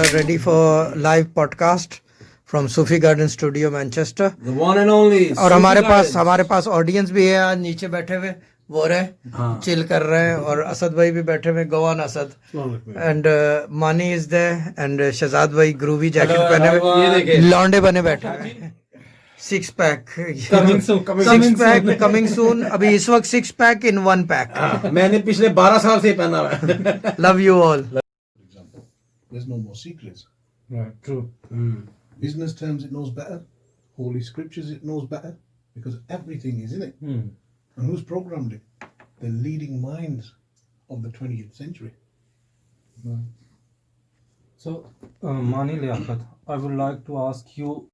ready for live podcast from Sufi Guidance Studio, Manchester. The one and only. और हमारे पास audience भी है आज नीचे बैठे हुए वो रहे चिल कर रहे हैं और असद भाई भी बैठे हुए गवान असद एंड मानी इज देयर एंड शहजाद भाई ग्रूवी जैकेट पहने हुए लौंडे बने बैठे हैं सिक्स पैक कमिंग सून अभी इस वक्त 6 पैक in 1 पैक मैंने पिछले 12 साल से पहना हुआ है love you all There's no more secrets. Right, true. Business terms it knows better. Holy scriptures it knows better. Because everything is in it. And who's programmed it? The leading minds of the 20th century. So, Mani Liaquat, I would like to ask you